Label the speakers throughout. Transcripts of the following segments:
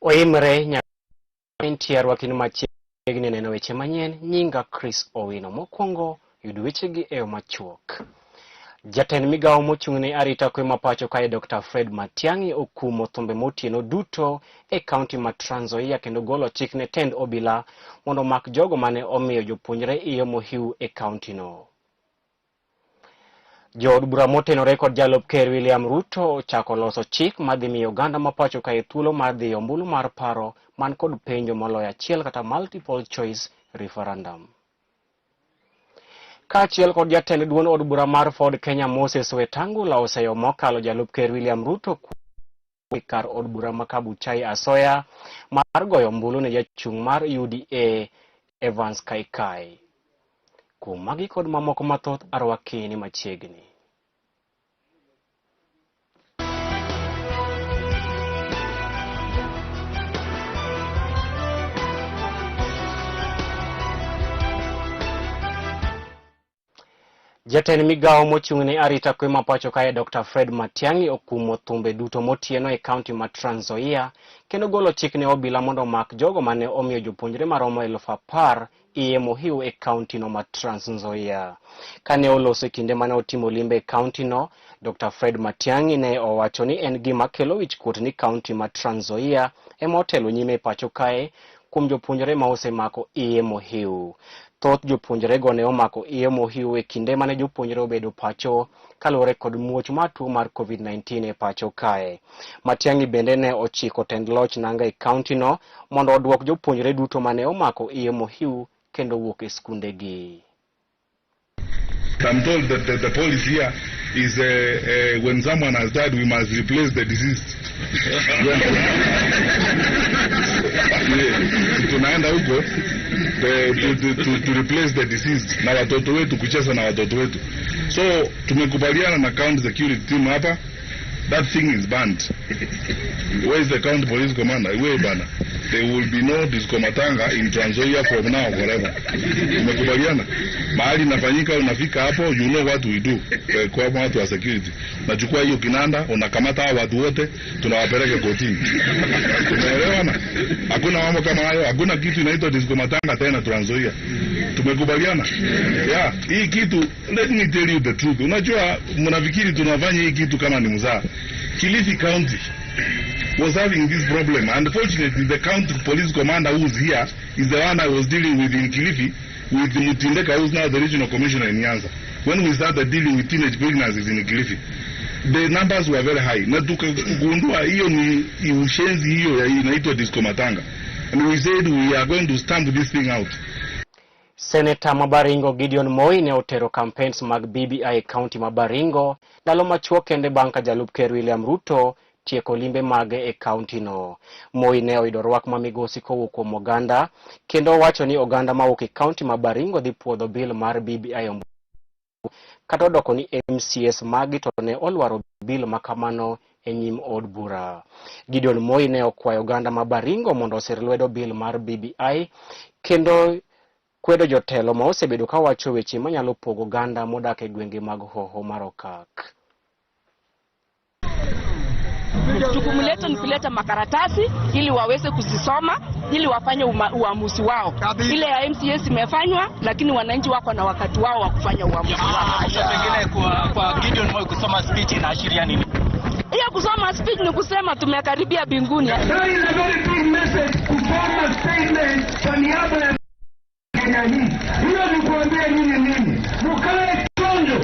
Speaker 1: Oimre nyamintiar wakini machiegni neno weche manyien nyinga Chris Owino mokwongo yud wechegi e machuok. Jatend migawo mochung'ne arita kwe ma pacho kae Dr. Fred Matiang'i okumo thumbe motieno duto e kaunti ma Trans Nzoia kendo golo chik ne tend obila mondo mak jogo mane omiyo jopuonjre iye mohiu e kaunti no. Jood bura motenore kod jalup ker William Ruto chako loso chik madhi miyo oganda ma pacho kae thuolo mar dhi ombulu mar paro man kod penjo moloyo achiel kata multiple choice referendum. Kaachiel kod jatend duond od bura mar Ford Kenya Moses Wetangula oseyo mokalo jalup ker William Ruto kar od bura ma Kabuchai Asoya mar goyo ombulu ne jachung' mar UDA Evans Kaikai. Kuom magi kod mamoko mathoth arwakini machiegni. Jatend migawo mochung'ne arita kwe ma pacho kae Dr. Fred Matiang'i okumo thumbe duto motieno e kaunti ma Trans Nzoia kendo golo chik ne obila mondo mak jogo mane omiyo jopuonjre maromo 10,000 iye mohiu e kaunti no ma Trans Nzoia. Kane oloso kinde mane otimo limbe e kaunti no, Dr. Fred Matiang'i ne owacho ni en gima kelo wichkuot ni kaunti ma Trans Nzoia ema otelo nyime e pacho kae kuom jopuonjre ma osemako iye mohiu. Thoth jopuonjre go ne omako iye mohiu e kinde mane jopuonjre obedo pacho kaluwore kod muoch mar tuo mar COVID-19 e pacho kae. Matiang'i bende ne ochiko tend loch nanga e kaunti no mondo odwok jopuonjre duto mane omako iye mohiu kendo wuok e skundegi.
Speaker 2: I'm told that the policy here is when someone has died, we must replace the deceased. Tunaenda huko to replace the deceased na watoto wetu, kucheza na watoto wetu. So tumekubaliana na county security team hapa, that thing is banned. Where is the county police commander? Where bana? There will be no disco matanga in Trans Nzoia from now forever. Tumekubaliana. Mahali nafanyika unafika hapo, you know what we do. Kwa watu wa security. Nachukua hiyo kinanda, unakamata hao watu wote, tunawapeleka kotini. Tumeelewana? Hakuna mambo kama hayo, hakuna kitu inaitwa disco matanga tena Trans Nzoia. Tumekubaliana? Yeah, hii kitu, let me tell you the truth. Unajua mnafikiri tunafanya hii kitu kama ni mzaha. Kilifi County was having this problem. Unfortunately, the county police commander who's here is the one I was dealing with in Kilifi, with Mutindeka, who's now the regional commissioner in Nyanza. When we started dealing with teenage pregnancies in Kilifi, the numbers were very high. Na tukagundua hiyo ni ushenzi, hiyo inaitwa disco matanga. And we said we are going to stamp this thing out.
Speaker 1: Senator Mabaringo Gideon Moi ne otero campaigns mag BBI County Mabaringo ndalo machuok kende banka jalup ker William Ruto tieko limbe mage e kaunti no. Moi ne oyudo rwak ma migosi kowuok kuom oganda kendo wacho ni oganda mawuok e kaunti Mabaringo dhi puodho bill mar BBI kata odoko ni MCS magi to ne olwaro bill makamano e nyim od bura. Gideon Moi ne okwayo oganda Mabaringo mondo osir lwedo bill mar BBI kendo kwedo jotelo ma osebedo ka wacho weche manyalo pogo oganda modak e gwenge mag hoho mar okak.
Speaker 3: Jukumu letu ni kuleta makaratasi ili waweze kuzisoma ili wafanye uamuzi wao. Ile ya MCS imefanywa, lakini wananchi wako na wakati wao wa kufanya uamuzi wao.
Speaker 4: Pengine kwa Gideon Moi kusoma speech inaashiria nini?
Speaker 3: Hiyo kusoma speech ni kusema tumekaribia mbinguni. Hiyo ni kuambia nini? Mkae chonjo.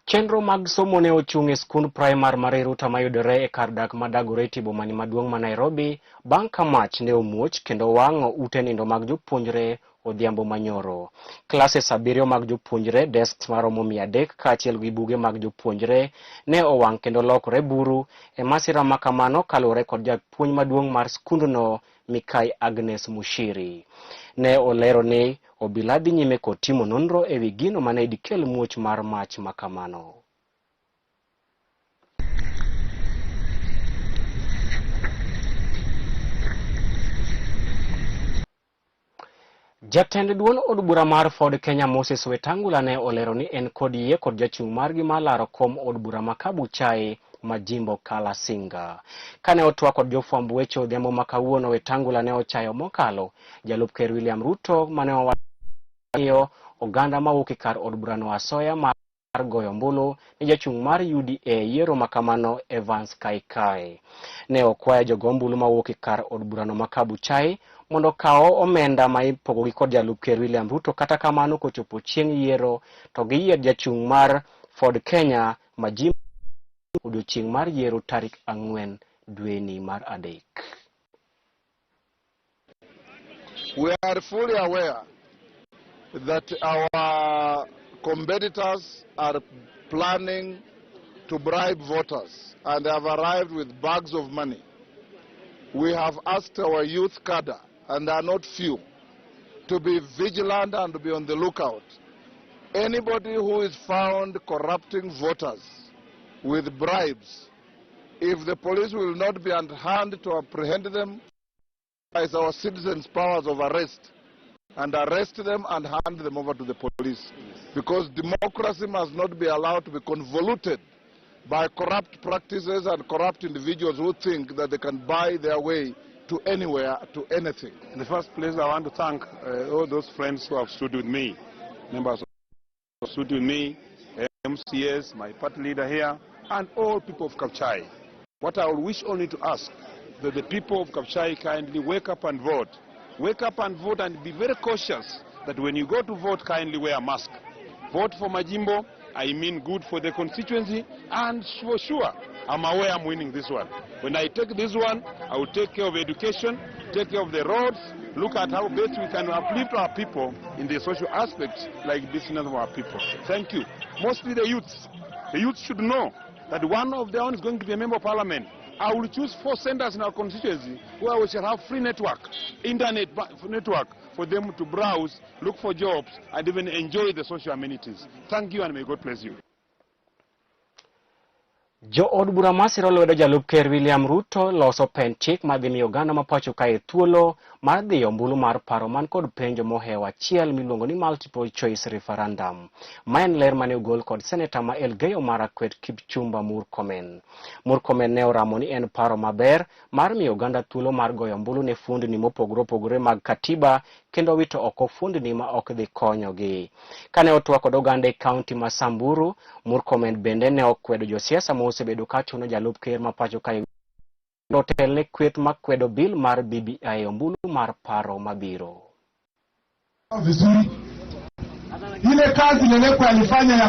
Speaker 1: Chenro mag somo ne ochung' e skund primar mar Ruta mayudore e kar dak ma Dagoretti boma maduong' ma Nairobi bang' ka mach ne omuoch kendo wang'o ute nindo mag jopuonjre odhiambo manyoro. Classes 7 mag jopuonjre, desks maromo 300 kaachiel gi buge mag jopuonjre ne owang' kendo lokore buru e masira makamano kaluwore kod japuonj maduong' mar skundno Mikai Agnes Mushiri. Ne olero ni obila dhi nyime kod timo nonro e wi gino mane dikel muoch mar mach makamano. Jatend duond od bura mar Ford Kenya Moses Wetangula ne olero ni en kod yie kod jachung' margi malaro kom od bura ma Kabuchai majimbo Kalasinga. Kane otwa kod jofwamb weche odhiambo ma kawuono, Wetangula ne ochayo mokalo jalup ker William Ruto mane owacho oganda mawuok e kar od bura no asoya mar goyo ombulu ni jachung' mar UDA yiero makamano Evans Kaikai. Ne okwayo jogo ombulu mawuok e kar od bura no ma Kabuchai mondo kao omenda ma ipogogi kod jalup ker William Ruto, kata kamano kochopo chieng' yiero to giyier jachung' mar Ford Kenya majimbo odiochieng' mar yiero tarik 4 dweni mar adek.
Speaker 5: We are fully aware that our competitors are planning to bribe voters and have arrived with bags of money. We have asked our youth cadre, and there are not few, to be vigilant and to be on the lookout. Anybody who is found corrupting voters with bribes, if the police will not be on hand to apprehend them, as our citizens' powers of arrest, and arrest them and hand them over to the police. Because democracy must not be allowed to be convoluted by corrupt practices and corrupt individuals who think that they can buy their way to anywhere, to anything.
Speaker 6: In the first place, I want to thank all those friends who have stood with me, members who stood with me, MCS, my party leader here, and all people of Kabuchai. What I will wish only to ask, that the people of Kabuchai kindly wake up and vote. Wake up and vote, and be very cautious that when you go to vote, kindly wear a mask. Vote for Majimbo. I mean good for the constituency, and for sure, I'm aware I'm winning this one. When I take this one, I will take care of education, take care of the roads, look at how best we can uplift our people in the social aspects like business of our people. Thank you. Mostly the youths. The youth should know that one of their own is going to be a member of parliament. I will choose 4 centers in our constituency where we shall have free network, internet network, for them to browse, look for jobs, and even enjoy the social amenities. Thank you, and may God bless you.
Speaker 1: Jo od bura masiro lwedo jalup ker William Ruto loso penchik madhi miyo oganda ma pacho kae thuolo mar dhi ombulu mar paro man kod penjo mohewa achiel miluongo ni multiple choice referendum. Maen ler mane ogol kod seneta ma Elgeyo Marakwet Kipchumba Murkomen. Murkomen ne oramo ni en paro maber mar miyo oganda thuolo mar goyo ombulu ne fundni mopogore opogore mag katiba kendo wito oko fundni ma ok dhi konyogi. Kane otwa kod oganda e kaunti ma Samburu, Murkomen bende ne okwedo josiasa osebedo ka chuno jalup ker ma pacho kae hotel ne kwet makwedo bill mar BBI ombulu mar paro mabiro.
Speaker 7: Vizuri. Ile kazi Leleko alifanya ya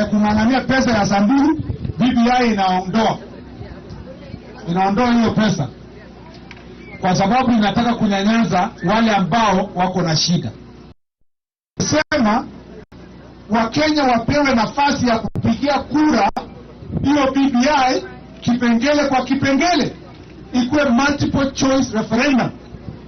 Speaker 7: kung'ang'ania pesa ya Samburu, BBI inaondoa hiyo pesa, kwa sababu inataka kunyanyaza wale ambao wako na shida. Sema Wakenya wapewe nafasi ya kupigia kura hiyo BBI kipengele kwa kipengele, ikuwe multiple choice referendum,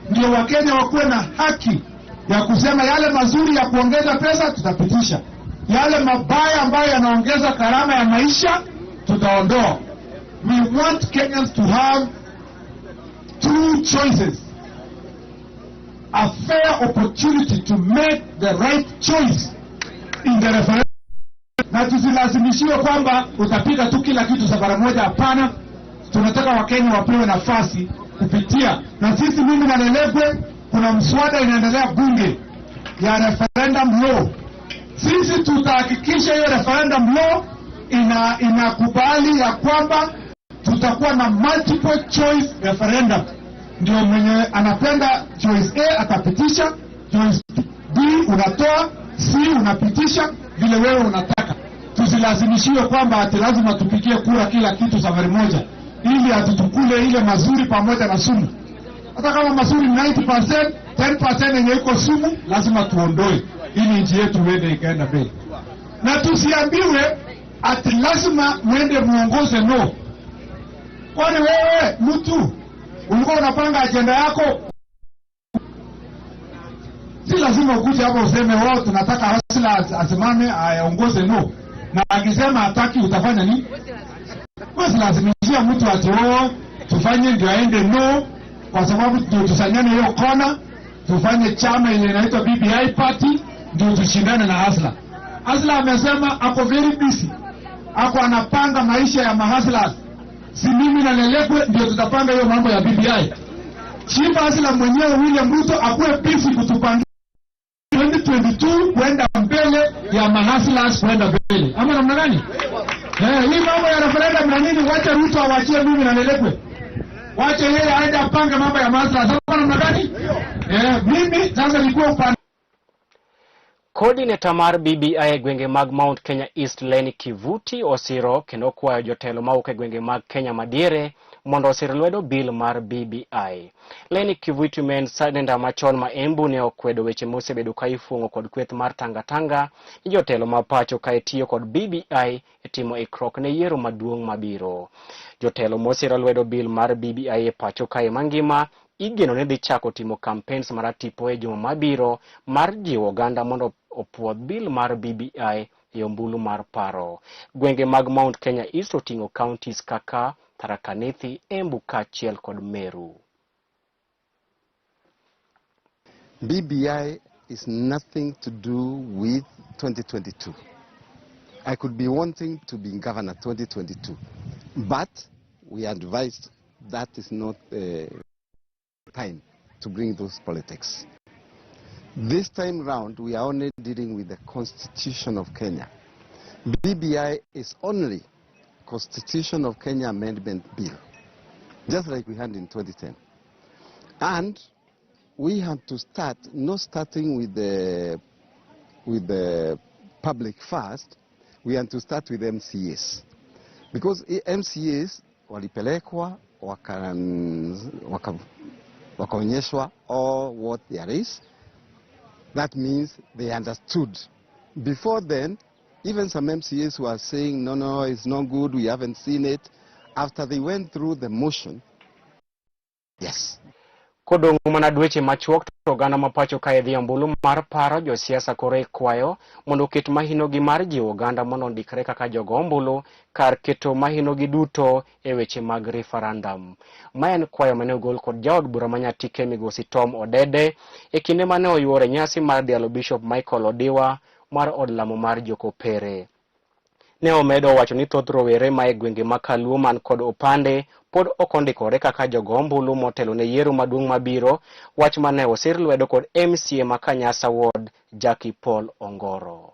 Speaker 7: ndio Wakenya wakuwe na haki ya kusema yale mazuri ya kuongeza pesa tutapitisha, yale mabaya ambayo yanaongeza gharama ya maisha tutaondoa. We want Kenyans to have 2 choices, a fair opportunity to make the right choice in the referendum. Na tusilazimishiwe kwamba utapiga tu kila kitu safari moja. Hapana, tunataka Wakenya wapewe nafasi kupitia. Na sisi, mimi na Lolwe, kuna mswada inaendelea bunge ya referendum law. Sisi tutahakikisha hiyo referendum law inakubali ya kwamba tutakuwa na multiple choice referendum. Ndio mwenye anapenda choice A atapitisha, choice B unatoa, C unapitisha vile wewe unataka. Tusilazimishiwe kwamba ati lazima tupigie kura kila kitu safari moja, ili atutukule ile mazuri pamoja na sumu. Hata kama mazuri 90%, 10% yenye iko sumu lazima tuondoe, ili nchi yetu iende ikaenda mbele. Na tusiambiwe ati lazima muende muongoze no. Kwani wewe mtu ulikuwa unapanga agenda yako? Si lazima ukuje hapo useme wao tunataka Hasla asimame aongoze no. Na akisema hataki utafanya nini? Basi lazimishia mtu ati tufanye ndio aende no, kwa sababu ndio tusanyane hiyo kona. tufanye chama ile inaitwa BBI party ndio tushindane na Hasla. Hasla amesema ako very busy, ako anapanga maisha ya mahasla. Si mimi na Lelekwe ndio tutapanga hiyo mambo ya BBI. Chief Hasla mwenyewe William Ruto akuwe busy kutupangia 2022 kwenda mbele ya mahasla kwenda mbele. Ama namna gani? Hii mambo ya referendum na nini, wacha Ruto awachie mimi na Lelekwe. Wacha yeye aende apanga mambo ya mahasla. Sasa namna gani? Mimi sasa nilikuwa upande
Speaker 1: Coordinator mar BBI gwenge mag Mount Kenya East Leni Kivuti osiro kendo kwayo jotelo mawuok e gwenge mag Kenya Madiere mondo osir lwedo bill mar BBI. Leni Kivuti men sadenda machon ma Embu ne okwedo weche mosebedo ka ifungo kod kweth mar tanga ni jotelo ma pacho ka itiyo kod BBI e timo ikrok ne yiero maduong' mabiro. Jotelo mosiro lwedo bill mar BBI e pacho ka mangima igeno ne dhi chako timo campaigns maratipo e juma mabiro mar jiwo oganda mondo opuodh bill mar BBI e ombulu mar paro. Gwenge mag Mount Kenya East oting'o counties kaka Tharaka Nithi, Embu kaachiel kod Meru.
Speaker 8: BBI is nothing to do with 2022. I could be wanting to be governor 2022, but we advised that is not time to bring those politics. This time round, we are only dealing with the Constitution of Kenya. BBI is only Constitution of Kenya Amendment Bill, just like we had in 2010. And we had to start, not starting with the public first, we had to start with MCAs. Because MCAs walipelekwa, wakaonyeshwa all what there is. That means they understood. Before then, even some MCAs were saying, no, it's not good, we haven't seen it. After they went through the motion, yes.
Speaker 1: Kodong mana dweche machuok to oganda mapacho ka edhi ombulu mar paro josiasa kore kwayo mondo ket mahinogi mar jiwo oganda mondo ondikre kaka jogo ombulu kar keto mahinogi duto e weche mag referendum. Ma en kwayo mane ogol kod jaod bura manyatike migosi Tom Odede e kinde mane oyuore nyasi mar Dialo Bishop Michael Odiwa mar od lamo mar Jokopere. Ne omedo wacho ni thoth rowere ma e gwenge makaluo man kod opande pod okondikore kaka jogo ombulu motelo ne yiero maduong' mabiro, wach mane osir lwedo kod MCA ma Kanyasa Ward Jackie Paul Ongoro.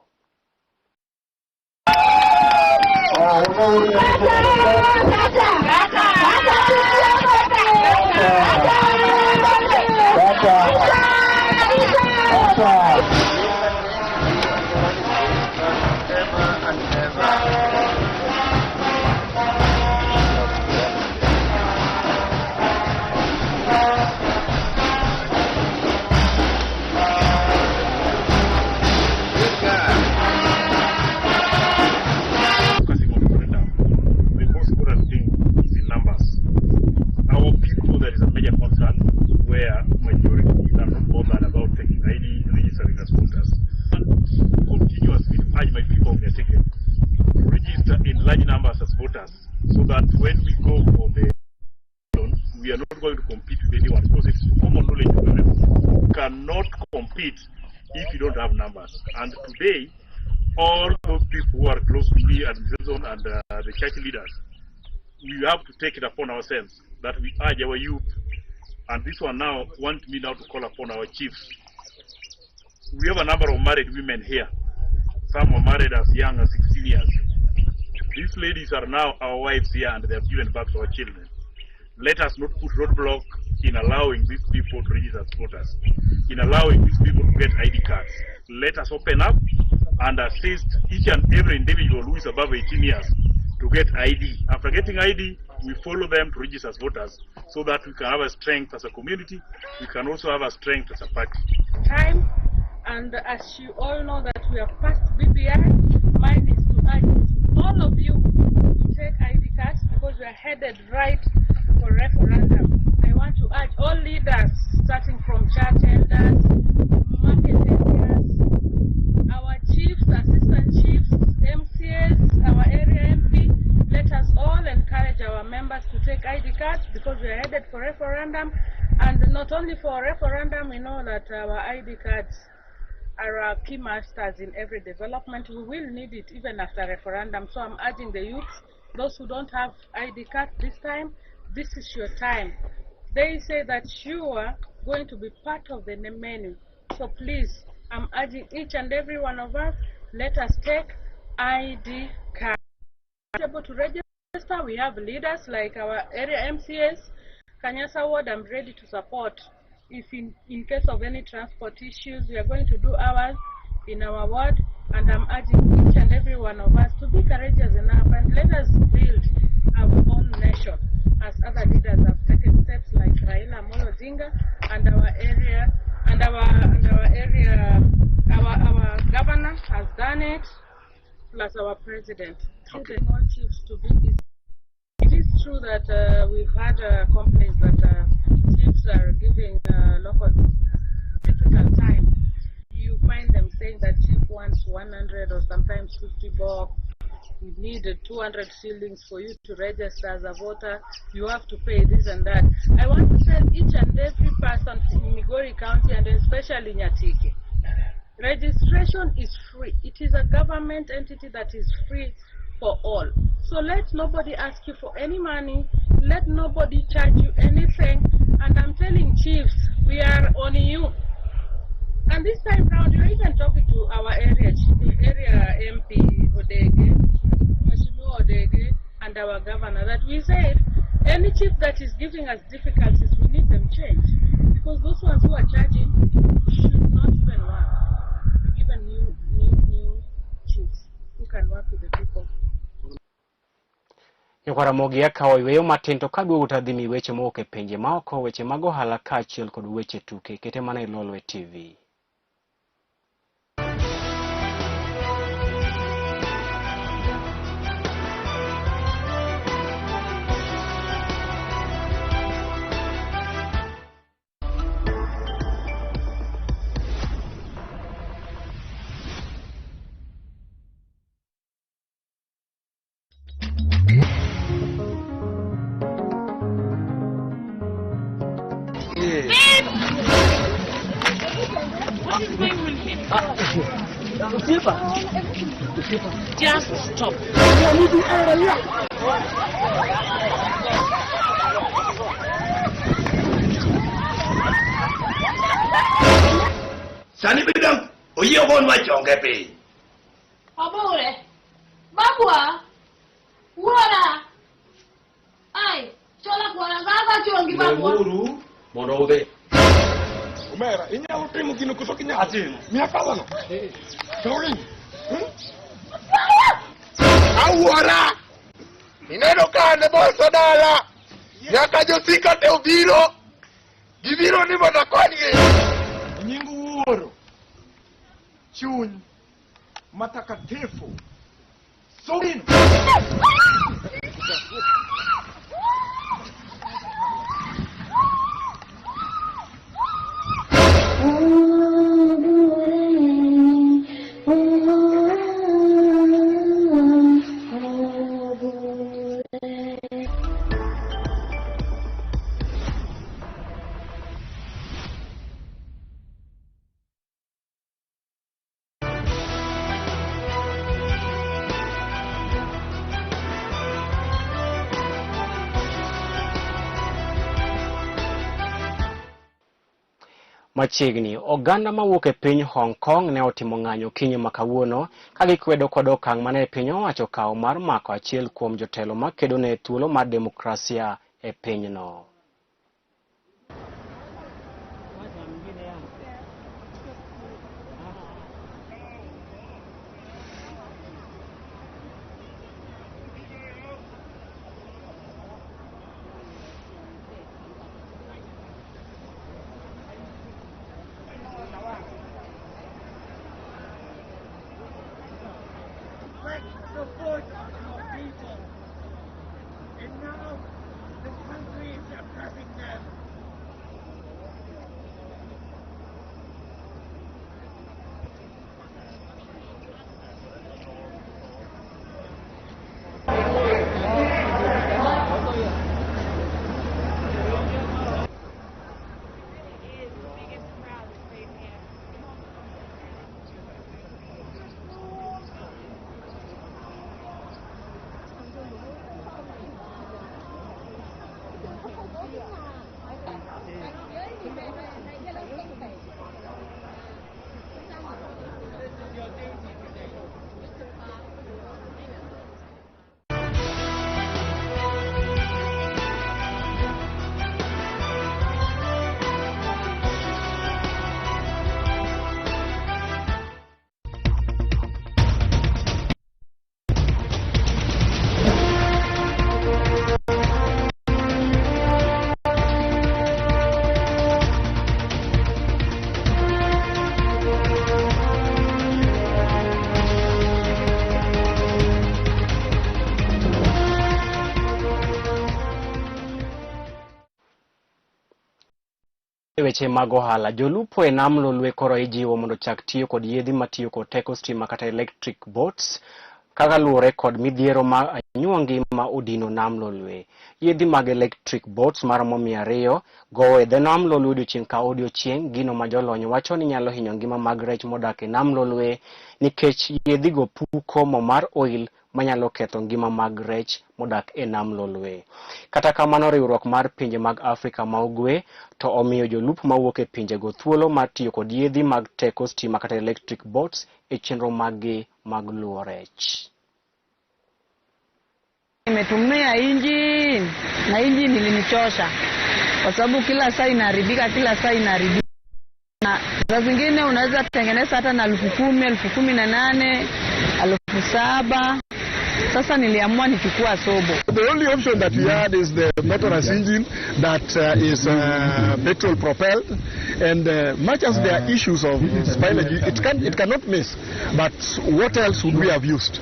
Speaker 9: So that when we go for the election, we are not going to compete with anyone, because it's common knowledge of everyone. You cannot compete if you don't have numbers. And today, all those people who are close to me, administration and the church leaders, we have to take it upon ourselves that we urge our youth, and this one now want me now to call upon our chiefs. We have a number of married women here. Some are married as young as 16 years. These ladies are now our wives here, and they have given back to our children. Let us not put roadblock in allowing these people to register as voters, in allowing these people to get ID cards. Let us open up and assist each and every individual who is above 18 years to get ID. After getting ID, we follow them to register as voters, so that we can have a strength as a community. We can also have a strength as a party.
Speaker 10: Time, and as you all know that we are past BBI, mine is to urge all of you to take ID cards, because we are headed right for referendum. I want to urge all leaders, starting from church elders, market areas, our chiefs, assistant chiefs, MCAs, our area MP, let us all encourage our members to take ID cards, because we are headed for referendum. And not only for referendum, we know that our ID cards are our key masters in every development. We will need it even after referendum. So I'm urging the youth, those who don't have ID card this time, this is your time. They say that you are going to be part of the menu. So please, I'm urging each and every one of us, let us take ID card. Able to register, we have leaders like our area MCS, Kanyasa Ward, I'm ready to support. If in case of any transport issues, we are going to do ours in our ward, and I'm urging each and every one of us to be courageous enough and let us build our own nation, as other leaders have taken steps like Raila Amolo Odinga, and our area, and our governor has done it, plus our president. Okay. The all chiefs to be this. It is true that we've had complaints that chiefs are giving local difficult time. You find them saying that chief wants 100 or sometimes 50 bob. We need 200 shillings for you to register as a voter. You have to pay this and that. I want to tell each and every person in Migori County, and especially Nyatike, registration is free. It is a government entity that is free for all. So let nobody ask you for any money. Let nobody charge you anything. And I'm telling chiefs, we are on you. And this time round, you're even talking to our area MP Odege, Mheshimiwa Odege, and our governor, that we said any chief that is giving us difficulties, we need them changed. Because those ones who are charging should not even work. Even new chiefs who can work with the people.
Speaker 1: Yokwara mogi akawo iweyo matin to kadwa utadhimi weche moke penje maoko, weche mago hala kaachiel kod weche tuke. Kete mana Lolwe TV.
Speaker 3: What is going on here? Just stop.
Speaker 11: Sani bidang, oye bon ma chonge pe.
Speaker 12: Abore, babwa, wala. Ai, chola kwa baba chongi babwa.
Speaker 11: Muru, monode.
Speaker 6: Umera, inyalo timo gino koso kinyalo timo. Mia kawano. Chongi.
Speaker 5: Awuora! Ineno kane boso dala! Nyaka josika te obiro! Gibiro ni mondo akonygi!
Speaker 6: Nyingu wuoro. Chuny. Matakatifu. Sogin.
Speaker 1: Machiegni, oganda mawuok e piny Hong Kong ne otimo ng'anyo kinyi makawuono ka gikwedo kod okang' mane piny owacho kawo mar mako achiel kuom jotelo makedo ne thuolo mar demokrasia e pinyno. Weche mag ohala, jolupo e nam Lolwe koro ijiwo mondo chak tiyo kod yedhi matiyo kod teko stima kata electric boats kaka luwore kod midhiero ma anyuongi ma odino nam Lolwe. Yedhi mag electric boats maromo 200 gowo e dho nam Lolwe odiochieng' ka odiochieng', gino ma jolony wacho ni nyalo hinyo ngima mag rech modak e nam Lolwe nikech yedhigo puko mo mar oil manyalo ketho ngima mag rech modak e nam Lolwe. Kata kamano, riwruok mar pinje mag Afrika ma ugwe to omiyo jolupo mawuok e pinjego thuolo mar tiyo kod yedhi mag teko stima kata electric boats e chenro mag luwo rech.
Speaker 13: Nimetumia injini na injini ilinichosha kwa sababu kila saa inaharibika, na saa zingine unaweza kutengeneza hata na 10,000, 18,000, 7,000. Sasa niliamua nichukua sobo.
Speaker 14: The only option that we had is the motorized engine that is petrol propelled, and much as there are issues of spillage, it cannot miss. But what else would we have used?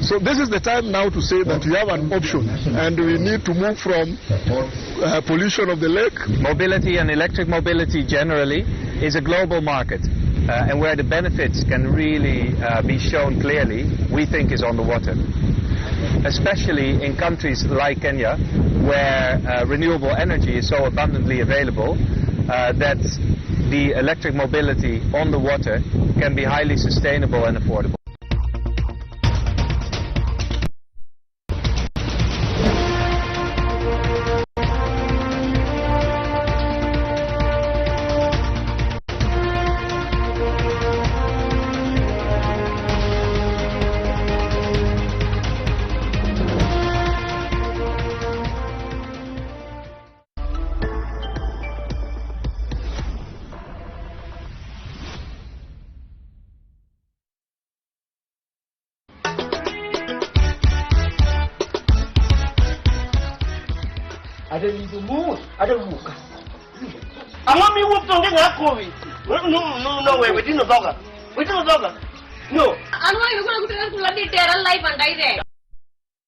Speaker 14: So this is the time now to say that we have an option, and we need to move from pollution of the lake.
Speaker 15: Mobility and electric mobility generally is a global market. And where the benefits can really be shown clearly, we think is on the water. Especially in countries like Kenya, where renewable energy is so abundantly available that the electric mobility on the water can be highly sustainable and affordable.
Speaker 11: Ada libumu, ada buka. Ama mi wup tonge ngakowi. No way, we didn't talk. No.
Speaker 12: Anwa yuko kutaka kuladi terra live andai de.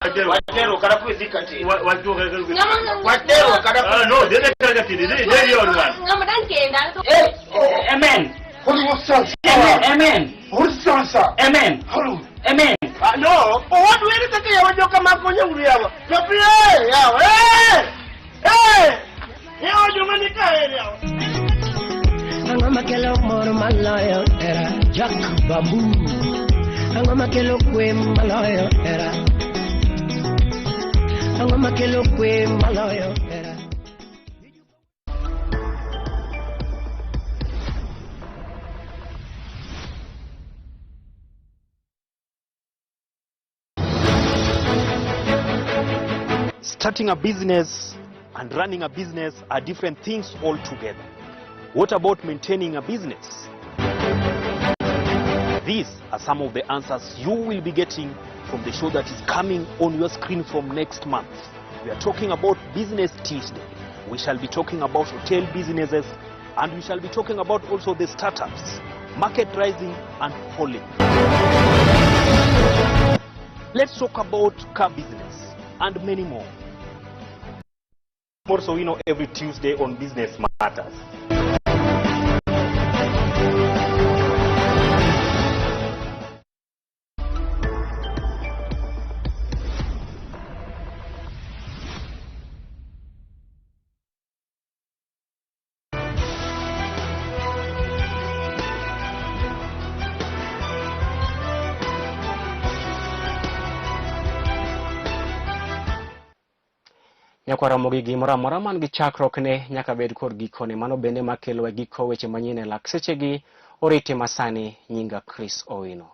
Speaker 11: Watero kada kuizikati. Watero kada. No, dede kada tidi. Dede yonwa.
Speaker 12: Ngamadan kenda.
Speaker 11: Amen. Holy Ghost. Amen. Holy Ghost. Amen. Amen. No. What do you think you want to come up on your real?
Speaker 16: Angoma kelo mor maloyo era Jack Babu. Angoma kelo kwe maloyo era. Angoma kelo kwe maloyo era.
Speaker 17: Starting a business and running a business are different things altogether. What about maintaining a business? These are some of the answers you will be getting from the show that is coming on your screen from next month. We are talking about Business Tuesday. We shall be talking about hotel businesses, and we shall be talking about also the startups, market rising and falling. Let's talk about car business and many more. Also, every Tuesday on Business Matters.
Speaker 1: Nyakwara mogi gimora mora man gi chakruok ne nyaka bed kod gikone, mano bende makelo giko weche manyien e lak sechegi. Orite masani, nyinga Chris Owino.